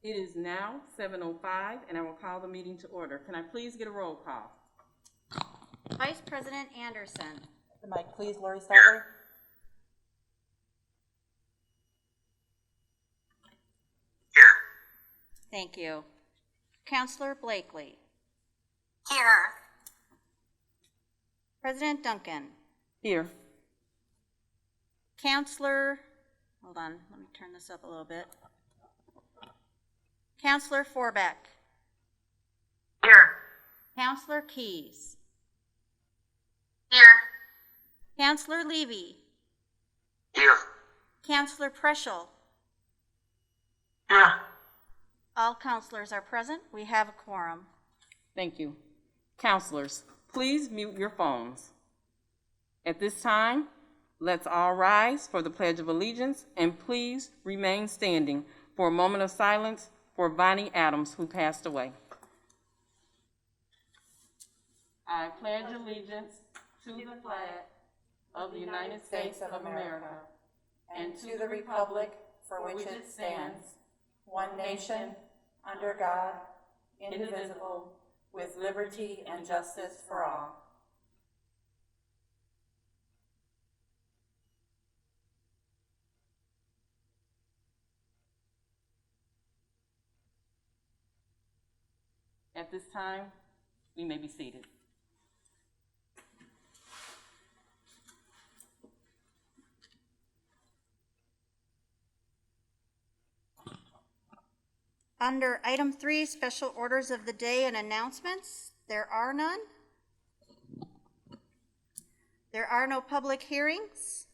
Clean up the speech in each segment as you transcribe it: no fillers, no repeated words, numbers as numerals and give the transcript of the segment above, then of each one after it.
It is now 7:05, and I will call the meeting to order. Can I please get a roll call? Vice President Anderson. The mic, please, Lori Stoutler. Here. Thank you. Councillor Blakely. Here. President Duncan. Here. Councillor, hold on, let me turn this up a little bit. Councillor Forbeck. Here. Councillor Keys. Here. Councillor Levy. Here. Councillor Preschel. Here. All councillors are present. We have a quorum. Thank you. Counselors, please mute your phones. At this time, let's all rise for the Pledge of Allegiance, and please remain standing for a moment of silence for Bonnie Adams, who passed away. I pledge allegiance to the flag of the United States of America and to the republic for which it stands, one nation, under God, indivisible, with liberty and justice for all. At this time, we may be seated. Under item 3, special orders of the day and announcements, there are none. There are no public hearings,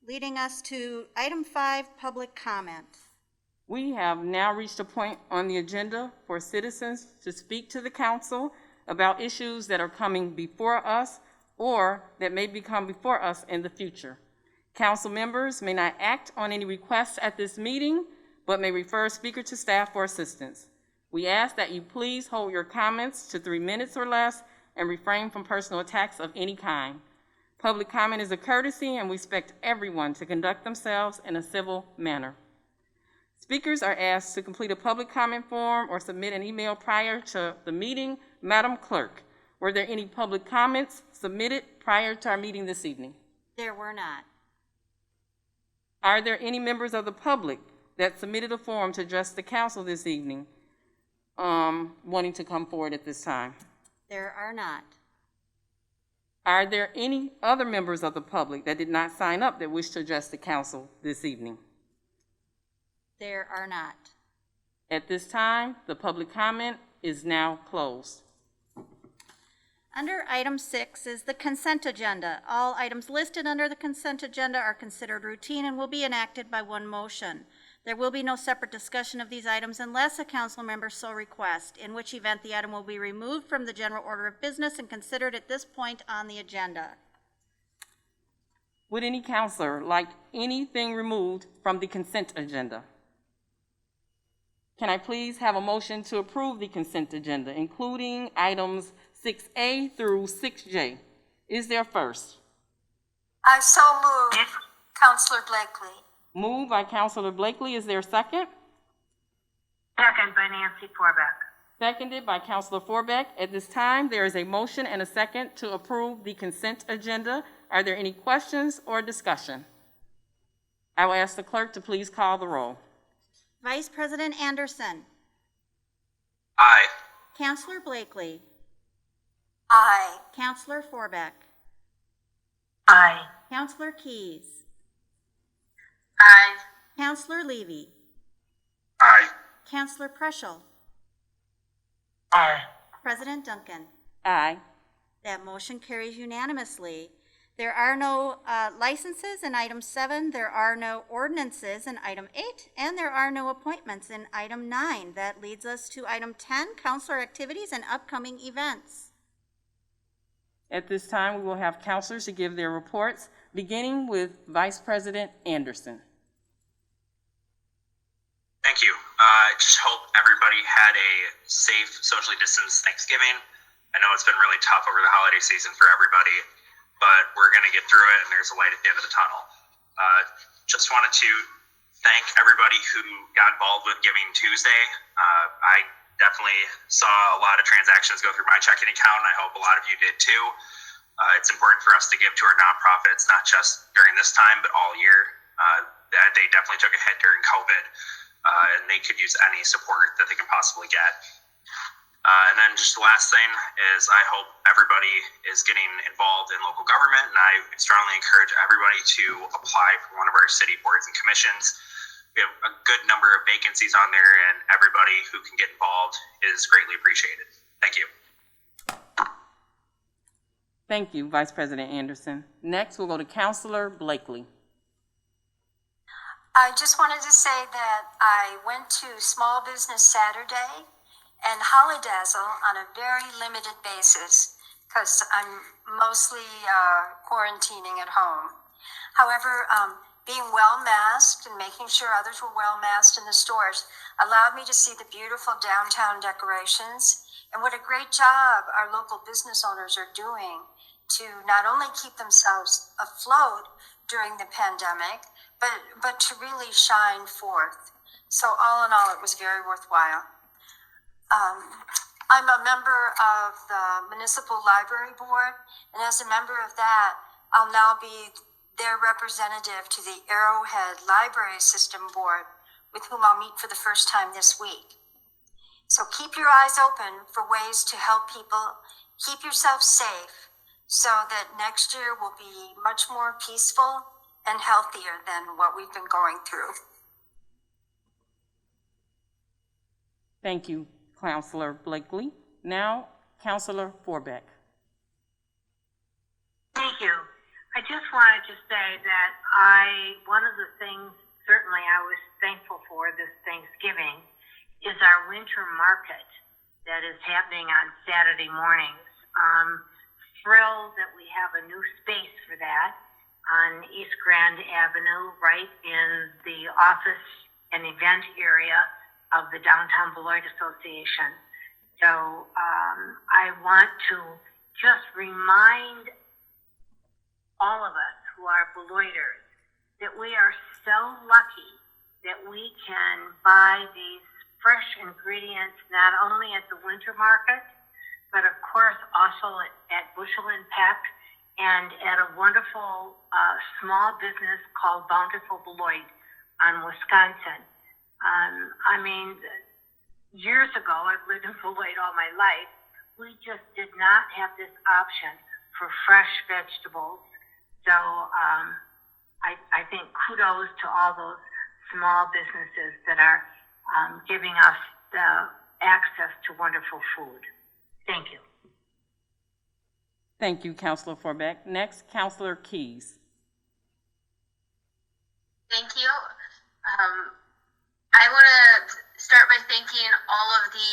leading us to item 5, public comment. We have now reached a point on the agenda for citizens to speak to the council about issues that are coming before us or that may become before us in the future. Council members may not act on any requests at this meeting, but may refer a speaker to staff for assistance. We ask that you please hold your comments to 3 minutes or less and refrain from personal attacks of any kind. Public comment is a courtesy, and we expect everyone to conduct themselves in a civil manner. Speakers are asked to complete a public comment form or submit an email prior to the meeting. Madam Clerk, were there any public comments submitted prior to our meeting this evening? There were not. Are there any members of the public that submitted a form to address the council this evening wanting to come forward at this time? There are not. Are there any other members of the public that did not sign up that wish to address the council this evening? There are not. At this time, the public comment is now closed. Under item 6 is the consent agenda. All items listed under the consent agenda are considered routine and will be enacted by one motion. There will be no separate discussion of these items unless a council member so requests, in which event the item will be removed from the general order of business and considered at this point on the agenda. Would any counselor like anything removed from the consent agenda? Can I please have a motion to approve the consent agenda, including items 6A through 6J? Is there first? I so move. Councillor Blakely. Moved by Councillor Blakely. Is there a second? Second by Nancy Forbeck. Seconded by Councillor Forbeck. At this time, there is a motion and a second to approve the consent agenda. Are there any questions or discussion? I will ask the clerk to please call the roll. Vice President Anderson. Aye. Councillor Blakely. Aye. Councillor Forbeck. Aye. Councillor Keys. Aye. Councillor Levy. Aye. Councillor Preschel. Aye. President Duncan. Aye. That motion carries unanimously. There are no licenses in item 7, there are no ordinances in item 8, and there are no appointments in item 9. That leads us to item 10, councilor activities and upcoming events. At this time, we will have councilors to give their reports, beginning with Vice President Anderson. Thank you. I just hope everybody had a safe, socially distanced Thanksgiving. I know it's been really tough over the holiday season for everybody, but we're going to get through it, and there's a light at the end of the tunnel. Just wanted to thank everybody who got involved with Giving Tuesday. I definitely saw a lot of transactions go through my checking account, and I hope a lot of you did too. It's important for us to give to our nonprofits, not just during this time, but all year. They definitely took a hit during COVID, and they could use any support that they can possibly get. And then just the last thing is I hope everybody is getting involved in local government, and I strongly encourage everybody to apply for one of our city boards and commissions. We have a good number of vacancies on there, and everybody who can get involved is greatly appreciated. Thank you. Thank you, Vice President Anderson. Next, we'll go to Councillor Blakely. I just wanted to say that I went to Small Business Saturday and Holidazzle on a very limited basis because I'm mostly quarantining at home. However, being well masked and making sure others were well masked in the stores allowed me to see the beautiful downtown decorations and what a great job our local business owners are doing to not only keep themselves afloat during the pandemic, but to really shine forth. So all in all, it was very worthwhile. I'm a member of the Municipal Library Board, and as a member of that, I'll now be their representative to the Arrowhead Library System Board, with whom I'll meet for the first time this week. So keep your eyes open for ways to help people keep yourself safe so that next year will be much more peaceful and healthier than what we've been going through. Thank you, Councillor Blakely. Now, Councillor Forbeck. Thank you. I just wanted to say that one of the things certainly I was thankful for this Thanksgiving is our winter market that is happening on Saturday mornings. Thrilled that we have a new space for that on East Grand Avenue, right in the office and event area of the Downtown Beloit Association. So I want to just remind all of us who are Beloiters that we are so lucky that we can buy these fresh ingredients not only at the winter market, but of course also at Bushel and Peck and at a wonderful small business called Bountiful Beloit on Wisconsin. I mean, years ago, I've lived in Beloit all my life, we just did not have this option for fresh vegetables. So I think kudos to all those small businesses that are giving us the access to wonderful food. Thank you. Thank you, Councillor Forbeck. Next, Councillor Keys. Thank you. I want to start by thanking all of the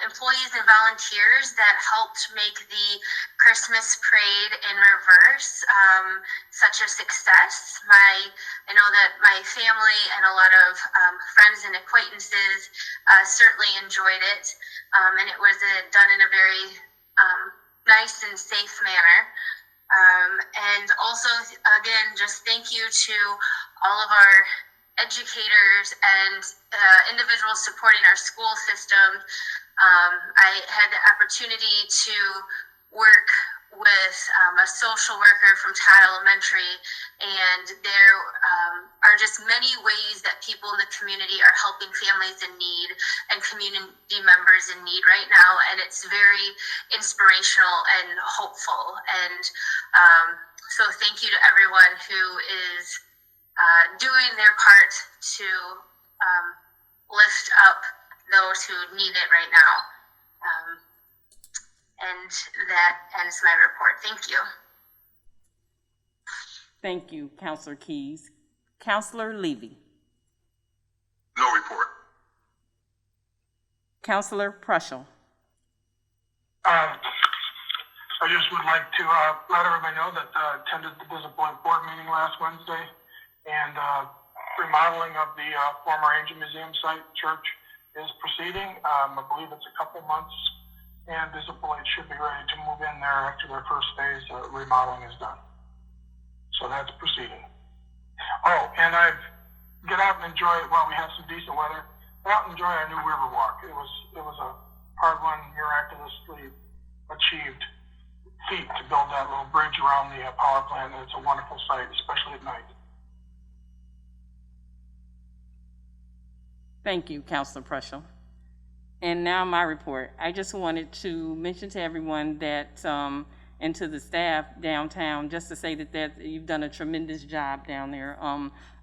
employees and volunteers that helped make the Christmas parade in reverse such a success. I know that my family and a lot of friends and acquaintances certainly enjoyed it, and it was done in a very nice and safe manner. And also, again, just thank you to all of our educators and individuals supporting our school system. I had the opportunity to work with a social worker from Todd Elementary, and there are just many ways that people in the community are helping families in need and community members in need right now, and it's very inspirational and hopeful. And so thank you to everyone who is doing their part to lift up those who need it right now. And that ends my report. Thank you. Thank you, Councillor Keys. Councillor Levy. No report. Councillor Prushel. I just would like to let everybody know that I attended the Beloit board meeting last Wednesday, and remodeling of the former Angel Museum site church is proceeding. I believe it's a couple months, and Beloit should be ready to move in there after their first phase remodeling is done. So that's proceeding. Oh, and I've get out and enjoy it while we have some decent weather. Get out and enjoy our new river walk. It was a hard-won, miraculously achieved feat to build that little bridge around the power plant, and it's a wonderful sight, especially at night. Thank you, Councilor Preschel. And now my report. I just wanted to mention to everyone that, and to the staff downtown, just to say that you've done a tremendous job down there.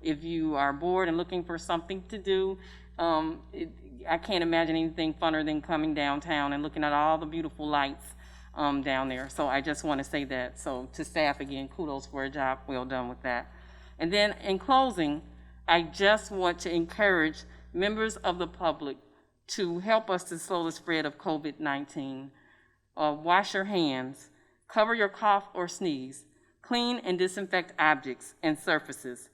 If you are bored and looking for something to do, I can't imagine anything funner than coming downtown and looking at all the beautiful lights down there. So I just want to say that. So to staff, again, kudos for a job well done with that. And then in closing, I just want to encourage members of the public to help us to slow the spread of COVID-19. Wash your hands, cover your cough or sneeze, clean and disinfect objects and surfaces,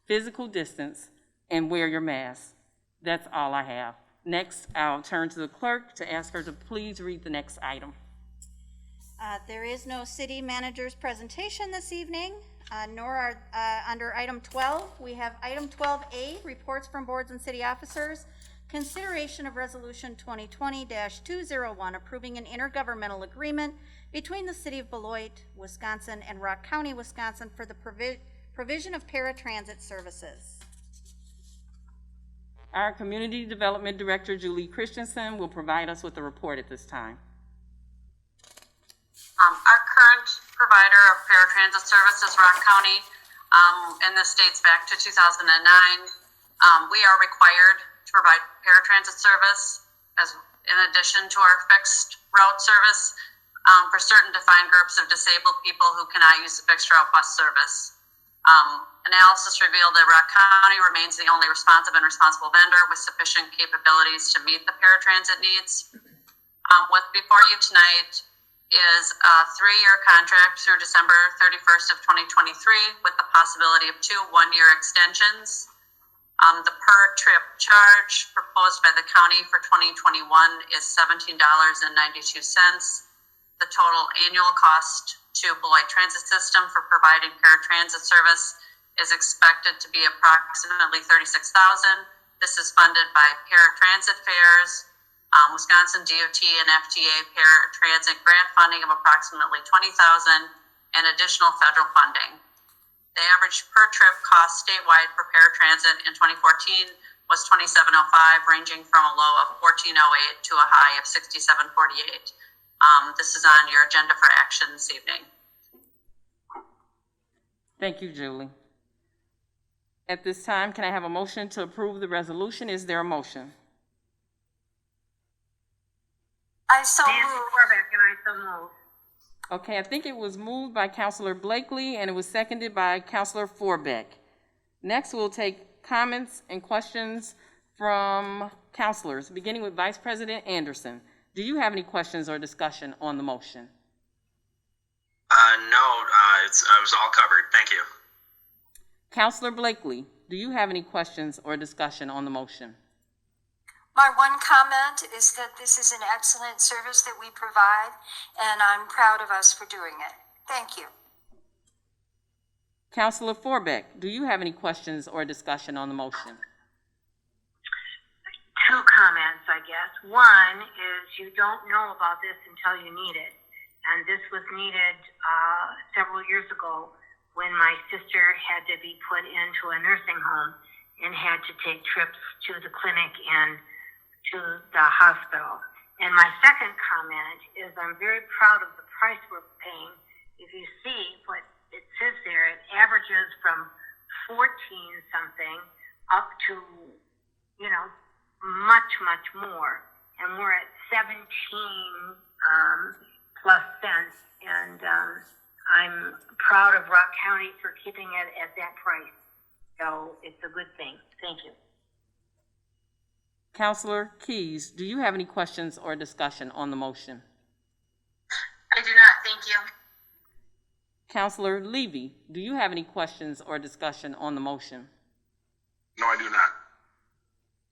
physical distance, and wear your mask. That's all I have. Next, I'll turn to the clerk to ask her to please read the next item. There is no city manager's presentation this evening, nor are under item 12. We have item 12A, reports from boards and city officers. Consideration of resolution 2020-201, approving an intergovernmental agreement between the city of Beloit, Wisconsin, and Rock County, Wisconsin, for the provision of paratransit services. Our Community Development Director, Julie Christensen, will provide us with a report at this time. Our current provider of paratransit service is Rock County, and this dates back to 2009. We are required to provide paratransit service as in addition to our fixed route service for certain defined groups of disabled people who cannot use the fixed route bus service. Analysis revealed that Rock County remains the only responsive and responsible vendor with sufficient capabilities to meet the paratransit needs. What's before you tonight is a 3-year contract through December 31st of 2023 with the possibility of 2 one-year extensions. The per trip charge proposed by the county for 2021 is $17.92. The total annual cost to Beloit Transit System for providing paratransit service is expected to be approximately $36,000. This is funded by paratransit fares, Wisconsin DOT and FTA paratransit grant funding of approximately $20,000 and additional federal funding. The average per trip cost statewide for paratransit in 2014 was $27.05, ranging from a low of $14.08 to a high of $67.48. This is on your agenda for action this evening. Thank you, Julie. At this time, can I have a motion to approve the resolution? Is there a motion? I so Nancy move. Corbeck, and I so move. Okay, I think it was moved by Councilor Blakely and it was seconded by Councilor Forbeck. Next, we'll take comments and questions from councilors, beginning with Vice President Anderson. Do you have any questions or discussion on the motion? No, it was all covered. Thank you. Councilor Blakely, do you have any questions or discussion on the motion? My one comment is that this is an excellent service that we provide, and I'm proud of us for doing it. Thank you. Councilor Forbeck, do you have any questions or discussion on the motion? 2 comments, I guess. One is you don't know about this until you need it. And this was needed several years ago when my sister had to be put into a nursing home and had to take trips to the clinic and to the hospital. And my second comment is I'm very proud of the price we're paying. If you see what it says there, it averages from 14 something up to, much, much more. And we're at 17 plus cents. And I'm proud of Rock County for keeping it at that price. So it's a good thing. Thank you. Councilor Keyes, do you have any questions or discussion on the motion? I do not, thank you. Councilor Levy, do you have any questions or discussion on the motion? No, I do not.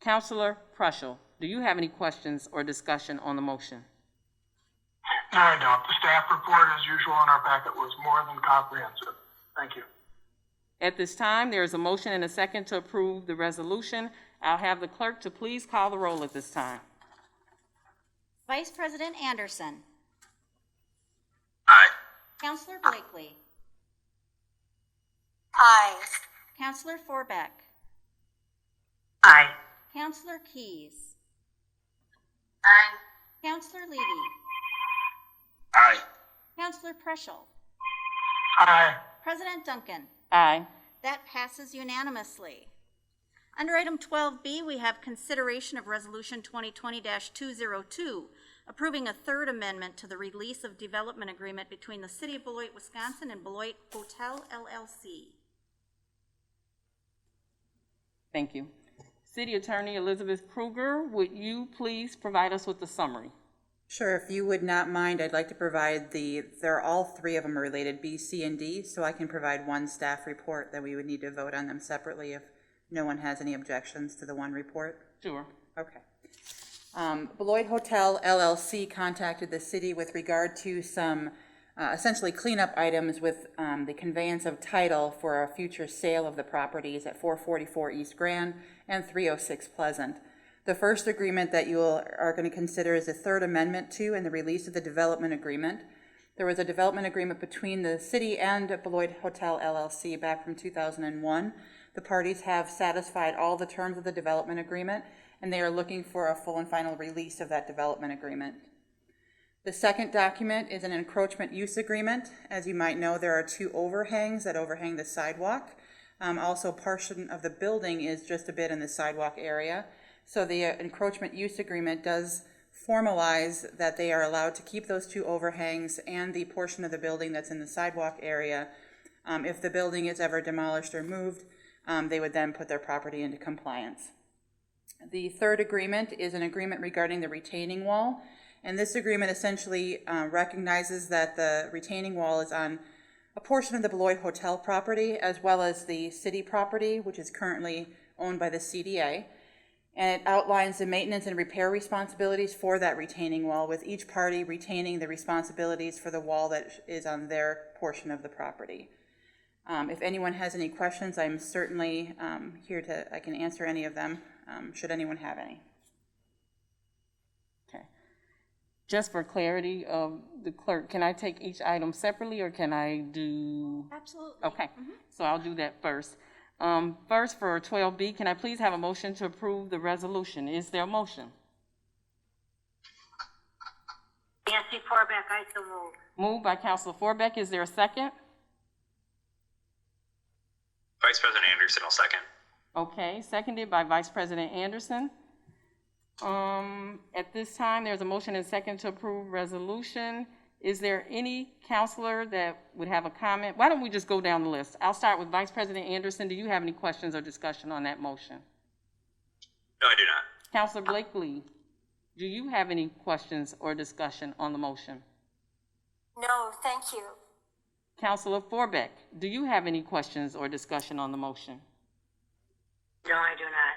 Councilor Preschel, do you have any questions or discussion on the motion? No, I don't. The staff report, as usual, in our packet was more than comprehensive. Thank you. At this time, there is a motion and a second to approve the resolution. I'll have the clerk to please call the roll at this time. Vice President Anderson. Aye. Councillor Blakely. Aye. Councillor Forbeck. Aye. Councillor Keys. Aye. Councillor Levy. Aye. Councillor Preschel. Aye. President Duncan. Aye. That passes unanimously. Under item 12B, we have consideration of Resolution 2020-202, approving a third amendment to the release of development agreement between the City of Beloit, Wisconsin and Beloit Hotel LLC. Thank you. City Attorney Elizabeth Kruger, would you please provide us with the summary? Sure, if you would not mind, I'd like to provide they're all three of them are related, B, C, and D, so I can provide one staff report that we would need to vote on them separately if no one has any objections to the one report. Sure. Okay. Beloit Hotel LLC contacted the city with regard to some essentially cleanup items with the conveyance of title for a future sale of the properties at 444 East Grand and 306 Pleasant. The first agreement that you are going to consider is a third amendment to and the release of the development agreement. There was a development agreement between the city and Beloit Hotel LLC back from 2001. The parties have satisfied all the terms of the development agreement, and they are looking for a full and final release of that development agreement. The second document is an encroachment use agreement. As you might know, there are two overhangs that overhang the sidewalk. Also, a portion of the building is just a bit in the sidewalk area. So the encroachment use agreement does formalize that they are allowed to keep those two overhangs and the portion of the building that's in the sidewalk area. If the building is ever demolished or moved, they would then put their property into compliance. The third agreement is an agreement regarding the retaining wall, and this agreement essentially recognizes that the retaining wall is on a portion of the Beloit Hotel property as well as the city property, which is currently owned by the CDA, and it outlines the maintenance and repair responsibilities for that retaining wall, with each party retaining the responsibilities for the wall that is on their portion of the property. If anyone has any questions, I'm certainly I can answer any of them, should anyone have any. Okay. Just for clarity of the clerk, can I take each item separately or can I do? Absolutely. Okay, so I'll do that first. First, for 12B, can I please have a motion to approve the resolution? Is there a motion? Nancy Forbeck, I so move. Moved by Councilor Forbeck. Is there a second? Vice President Anderson will second. Okay, seconded by Vice President Anderson. At this time, there's a motion and second to approve resolution. Is there any counselor that would have a comment? Why don't we just go down the list? I'll start with Vice President Anderson. Do you have any questions or discussion on that motion? No, I do not. Councilor Blakely, do you have any questions or discussion on the motion? No, thank you. Councilor Forbeck, do you have any questions or discussion on the motion? No, I do not.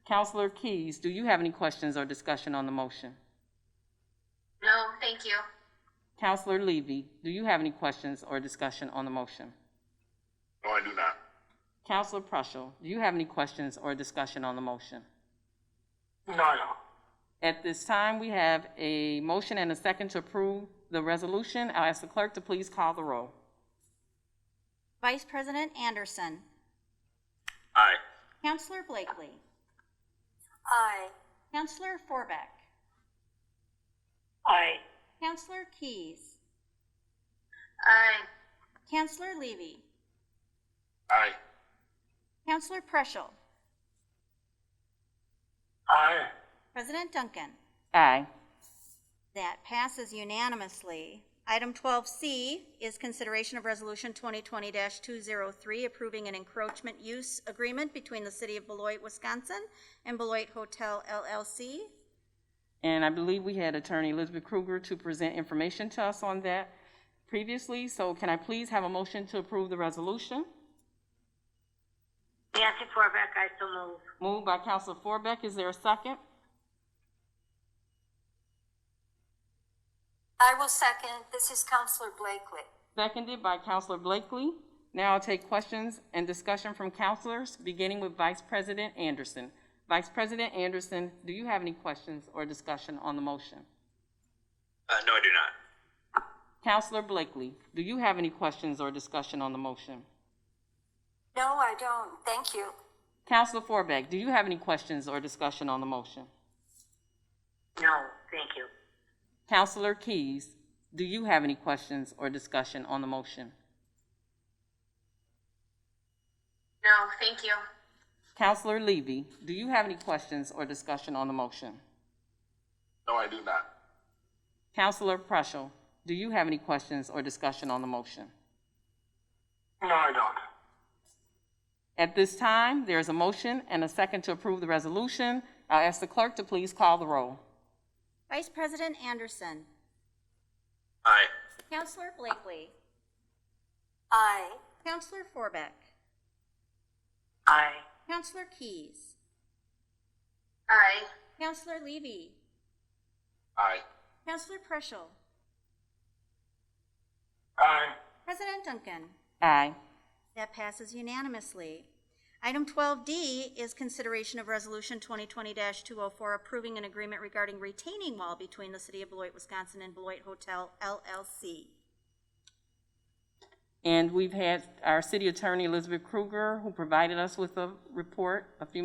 Councilor Keys, do you have any questions or discussion on the motion? No, thank you. Councilor Levy, do you have any questions or discussion on the motion? No, I do not. Councilor Preschel, do you have any questions or discussion on the motion? No, I don't. At this time, we have a motion and a second to approve the resolution. I'll ask the clerk to please call the roll. Vice President Anderson. Aye. Councillor Blakely. Aye. Councillor Forbeck. Aye. Councillor Keys. Aye. Councillor Levy. Aye. Councillor Preschel. Aye. President Duncan. Aye. That passes unanimously. Item 12C is consideration of Resolution 2020-203, approving an encroachment use agreement between the City of Beloit, Wisconsin and Beloit Hotel LLC. And I believe we had Attorney Elizabeth Kruger to present information to us on that previously. So can I please have a motion to approve the resolution? Nancy Forbeck, I so move. Moved by Councilor Forbeck. Is there a second? I will second. This is Councillor Blakely. Seconded by Councilor Blakely. Now I'll take questions and discussion from councilors, beginning with Vice President Anderson. Vice President Anderson, do you have any questions or discussion on the motion? No, I do not. Councillor Blakely, do you have any questions or discussion on the motion? No, I don't. Thank you. Councillor Forbeck, do you have any questions or discussion on the motion? No, thank you. Councillor Keys, do you have any questions or discussion on the motion? No, thank you. Councillor Levy, do you have any questions or discussion on the motion? No, I do not. Councillor Preschel, do you have any questions or discussion on the motion? No, I don't. At this time, there is a motion and a second to approve the resolution. I'll ask the clerk to please call the roll. Vice President Anderson. Aye. Councillor Blakely. Aye. Councillor Forbeck. Aye. Councillor Keys. Aye. Councillor Levy. Aye. Councillor Preschel. Aye. President Duncan. Aye. That passes unanimously. Item 12D is consideration of Resolution 2020-204 approving an agreement regarding retaining wall between the City of Beloit, Wisconsin and Beloit Hotel LLC. And we've had our city attorney, Elizabeth Kruger, who provided us with a report a few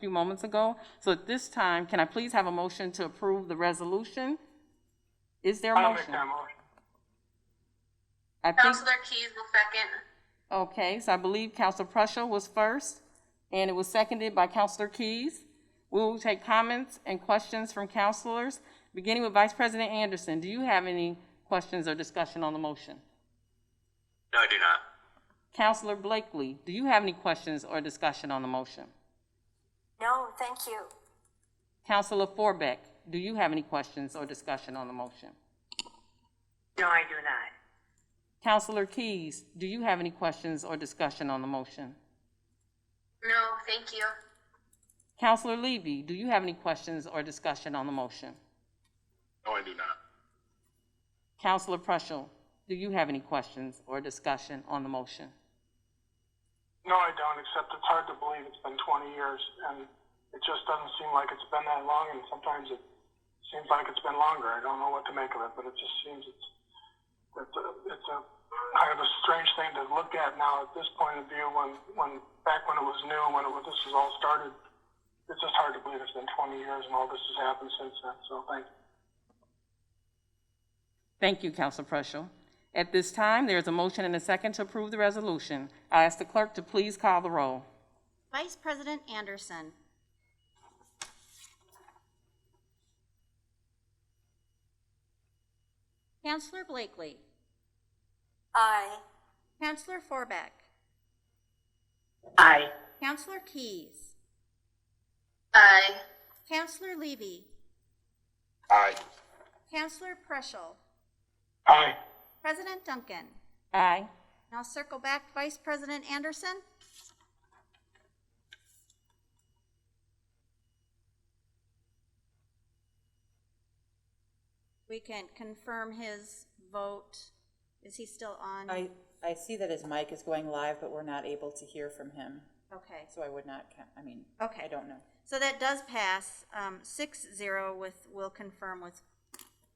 moments ago. So at this time, can I please have a motion to approve the resolution? Is there a I'll motion? make that motion. I think, Councilor Keys will second. okay, so I believe Councilor Preschel was first, and it was seconded by Councilor Keys. We will take comments and questions from councilors, beginning with Vice President Anderson. Do you have any questions or discussion on the motion? No, I do not. Councilor Blakely, do you have any questions or discussion on the motion? No, thank you. Councilor Forbeck, do you have any questions or discussion on the motion? No, I do not. Councilor Keys, do you have any questions or discussion on the motion? No, thank you. Councilor Levy, do you have any questions or discussion on the motion? No, I do not. Councilor Preschel, do you have any questions or discussion on the motion? No, I don't, except it's hard to believe it's been 20 years, and it just doesn't seem like it's been that long, and sometimes it seems like it's been longer. I don't know what to make of it, but it just seems it's a kind of a strange thing to look at now at this point of view when back when it was new, this was all started. It's just hard to believe it's been 20 years and all this has happened since then, so thank you. Thank you, Councilor Preschel. At this time, there is a motion and a second to approve the resolution. I ask the clerk to please call the roll. Vice President Anderson. Councillor Blakely. Aye. Councillor Forbeck. Aye. Councillor Keys. Aye. Councillor Levy. Aye. Councillor Preschel. Aye. President Duncan. Aye. Now circle back, Vice President Anderson. We can confirm his vote. Is he still on? I see that his mic is going live, but we're not able to hear from him. Okay. So I would not, Okay. I don't know. So that does pass 6-0 we'll confirm with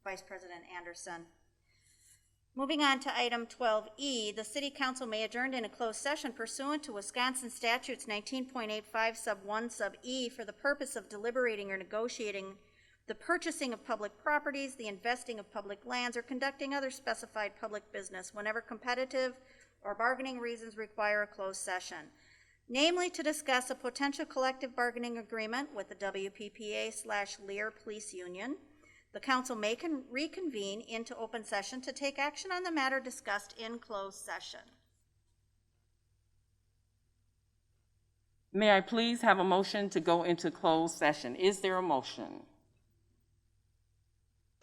Vice President Anderson. Moving on to item 12E, the City Council may adjourn in a closed session pursuant to Wisconsin Statutes 19.85 sub 1 sub E for the purpose of deliberating or negotiating the purchasing of public properties, the investing of public lands, or conducting other specified public business whenever competitive or bargaining reasons require a closed session. Namely, to discuss a potential collective bargaining agreement with the WPPA/Lear Police Union. The council may reconvene into open session to take action on the matter discussed in closed session. May I please have a motion to go into closed session? Is there a motion?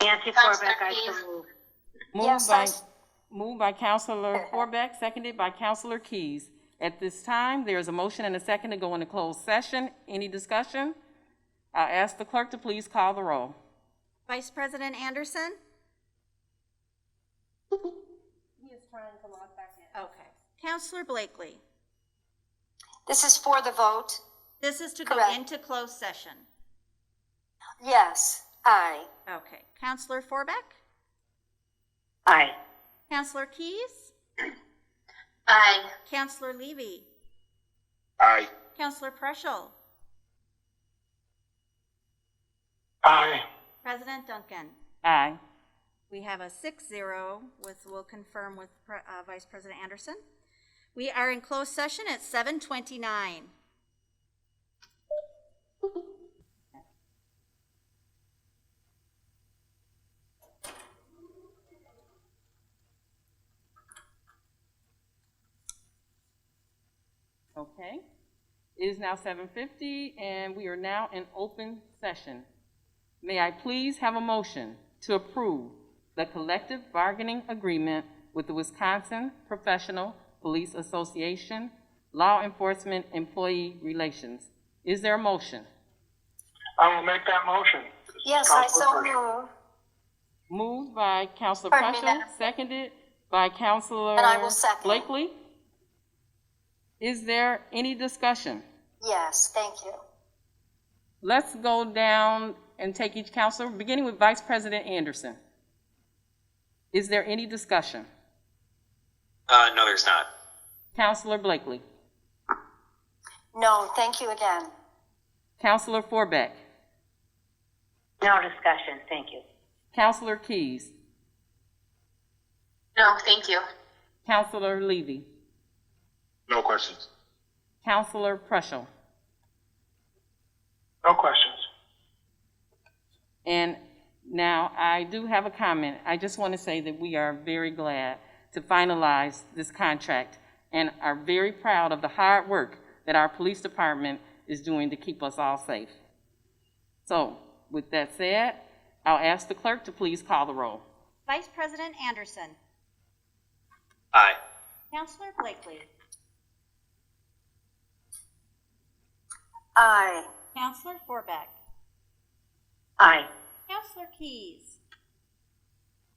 Nancy Councilor Forbeck, I Keys. so move. Moved by Councilor Forbeck, seconded by Councilor Keys. At this time, there is a motion and a second to go into closed session. Any discussion? I'll ask the clerk to please call the roll. Vice President Anderson? He is trying to log back in. Okay. Councillor Blakely. This is for the vote? This is to go Correct. into closed session. Yes, aye. Okay. Councillor Forbeck? Aye. Councillor Keys? Aye. Councillor Levy? Aye. Councillor Preschel? Aye. President Duncan? Aye. We have a 6-0 we'll confirm with Vice President Anderson. We are in closed session at 7:29. Okay. It is now 7:50, and we are now in open session. May I please have a motion to approve the collective bargaining agreement with the Wisconsin Professional Police Association, Law Enforcement Employee Relations. Is there a motion? I will make that motion. Yes, I so move. Moved by Councilor Pardon me, Preschel, Madam. seconded by Councilor And I will second. Blakely. Is there any discussion? Yes, thank you. Let's go down and take each councilor, beginning with Vice President Anderson. Is there any discussion? No, there's not. Councilor Blakely. No, thank you again. Councilor Forbeck. No discussion, thank you. Councilor Keys. No, thank you. Councilor Levy. No questions. Councilor Preschel. No questions. And now I do have a comment. I just want to say that we are very glad to finalize this contract and are very proud of the hard work that our police department is doing to keep us all safe. So, with that said, I'll ask the clerk to please call the roll. Vice President Anderson? Aye. Councilor Blakely? Aye. Councilor Forbeck? Aye. Councilor Keys?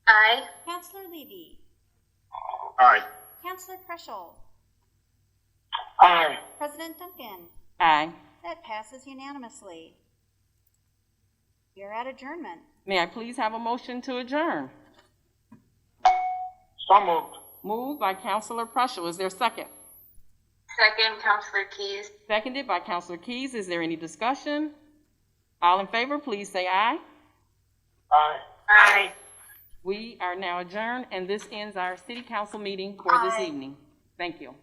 Aye. Councilor Levy? Aye. Councilor Preschel? Aye. President Duncan? Aye. That passes unanimously. We are at adjournment. May I please have a motion to adjourn? So moved. Moved by Councilor Preschel. Is there a second? Second, Councillor Keys. Seconded by Councilor Keys. Is there any discussion? All in favor, please say aye. Aye. Aye. We are now adjourned, and this ends our city council meeting for this Aye. evening. Thank you.